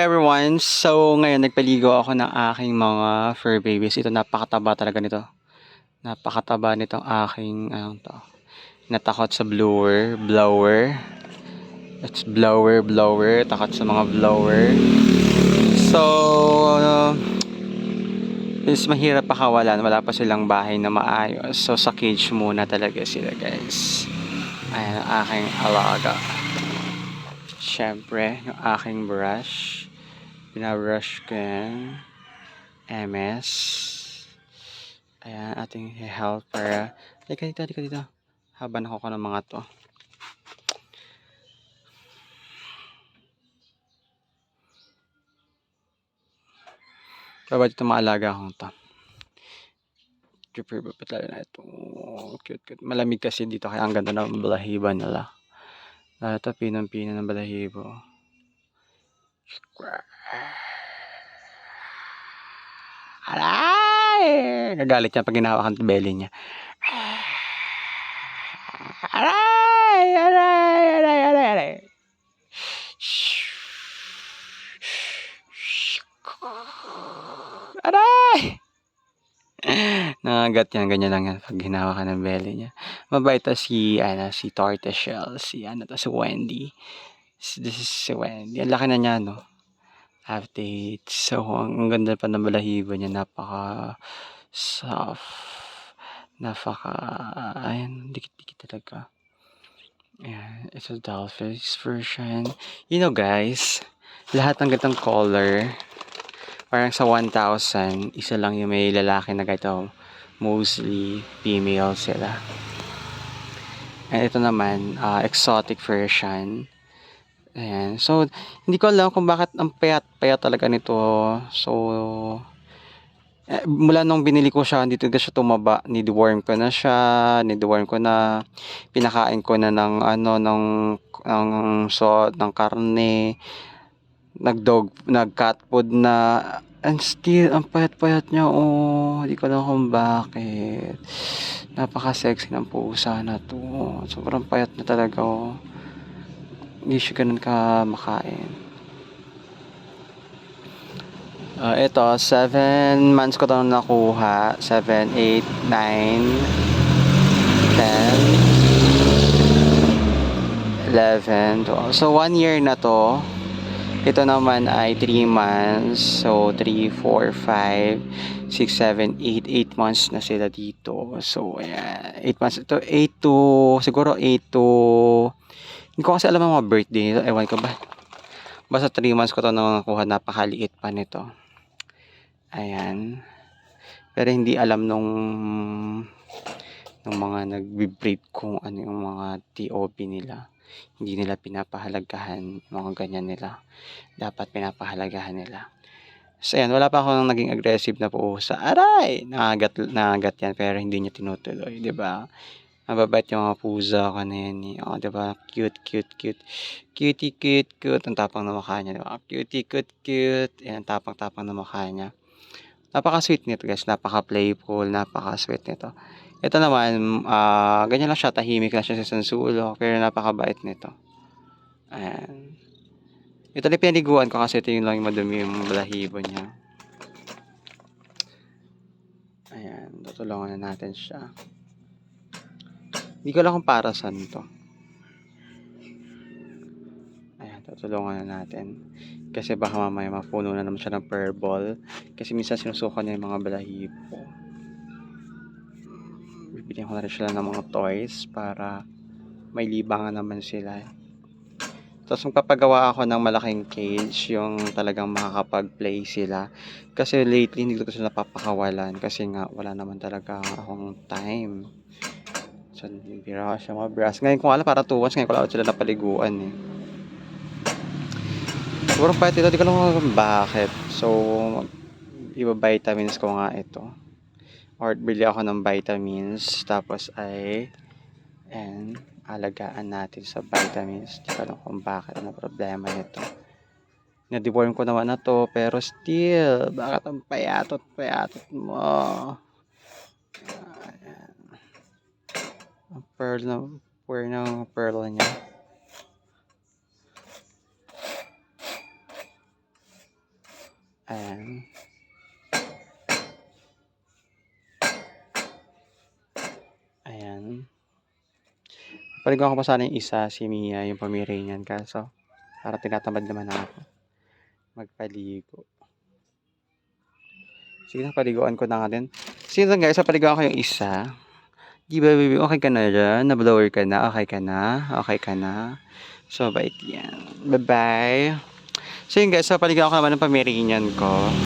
Everyone, so ngayon nagpaligo ako ng aking mga fur babies. Ito napakataba talaga nito. Napakataba nitong aking anong to. Natakot sa blower. It's blower, takot sa mga blower. So, is mahirap pakawalan, wala pa silang bahay na maayos. So sa cage muna talaga sila, guys. Ayan ang aking alaga. Siyempre, yung aking brush. Binabrush ko yan. MS. Ayan, ating help para halika dito. Habang ako ng mga to. Babad ito maalaga akong to. Super babad lalo na ito. Cute. Malamig kasi dito kaya ang ganda ng balahibo nila. Lalo ito pinang-pina ng balahibo. Aray! Nagalit niya pag hinahawakan ng belly niya. Aray! Aray! Nangagat yan, ganyan lang yan pag hinawakan ng belly niya. Mabait to si Tortoiseshell, si Wendy. This is si Wendy. Ang laki na niya, no? Update. So, ang ganda pa ng balahibo niya. Napaka soft. Ayan, dikit-dikit talaga. Ayan, ito Dollface version. You know, guys, lahat ng gantong color, parang sa 1,000, isa lang yung may lalaki na ganito. Mostly female sila. And ito naman, exotic version. Ayan. So, hindi ko alam kung bakit ang payat talaga nito. So, mula nung binili ko siya, hindi talaga siya tumaba. Ni-deworm ko na siya. Pinakain ko na ng karne. Nag-cat food na. And still, ang payat-payat niya. Oh, hindi ko alam kung bakit. Napaka-sexy ng pusa na to. Sobrang payat na talaga. Oh. Hindi siya ganun ka makain. Ito, 7 months ko ito nakuha. 7, 8, 9, 10, 11, 12. So, 1 year na to. Ito naman ay 3 months. So, 3, 4, 5, 6, 7, 8. 8 months na sila dito. So, ayan. 8 months. Ito, 8 to, siguro 8 to, hindi ko kasi alam ang mga birthday nito. Ewan ko ba. Basta 3 months ko ito nakuha. Napakaliit pa nito. Ayan. Pero hindi alam nung mga nagbe-breed kung ano yung mga TOP nila. Hindi nila pinapahalagahan mga ganyan nila. Dapat pinapahalagahan nila. So ayan, wala pa akong naging aggressive na pusa. Aray! Nakagat yan pero hindi niya tinutuloy, 'di ba? Mababait yung mga pusa ko na yan. Oh, 'di ba? Cute. Cute. Ang tapang na mukha niya, 'di ba? Cute. Ayan, tapang na mukha niya. Napaka-sweet nito, guys. Napaka-playful, napaka-sweet nito. Ito naman, ganyan lang siya, tahimik lang siya sa isang sulok, pero napakabait nito. Ayan. Ito lang pinaliguan ko kasi ito yung lang madumi yung balahibo niya. Ayan, tutulungan na natin siya. Hindi ko alam kung para saan to. Ayan, tutulungan na natin. Kasi baka mamaya mapuno na naman siya ng fur ball. Kasi minsan sinusukan niya yung mga balahibo. Bibigyan ko na rin sila ng mga toys para may libangan naman sila. Tapos magpapagawa ako ng malaking cage, yung talagang makakapag-play sila. Kasi lately hindi ko sila napapakawalan kasi nga wala naman talaga akong time. So, bibira ko siya mabras. Ngayon ko alam para 2 months, ngayon ko lang sila napaliguan eh. Siguro pa ito, di ko lang kung bakit. So, iba-vitamins ko nga ito. Or bili ako ng vitamins. Tapos ay, and alagaan natin sa vitamins. Di ko alam kung bakit, ano problema nito. Na-deworm ko naman na to, pero still, bakit ang payatot mo? Ayan. Ang pearl niya. Ayan. Ayan. Paliguan ko pa sana yung isa, si Mia, yung Pomeranian, kaso parang tinatamad naman ako magpaligo. Sige na, paliguan ko na nga din. Sige lang guys, paliguan ko yung isa. Di ba, baby? Okay ka na dyan? Na-blower ka na? Okay ka na? Okay ka na? So, bait yan. Bye-bye. So yun guys, so paliguan ko naman ng Pomeranian ko.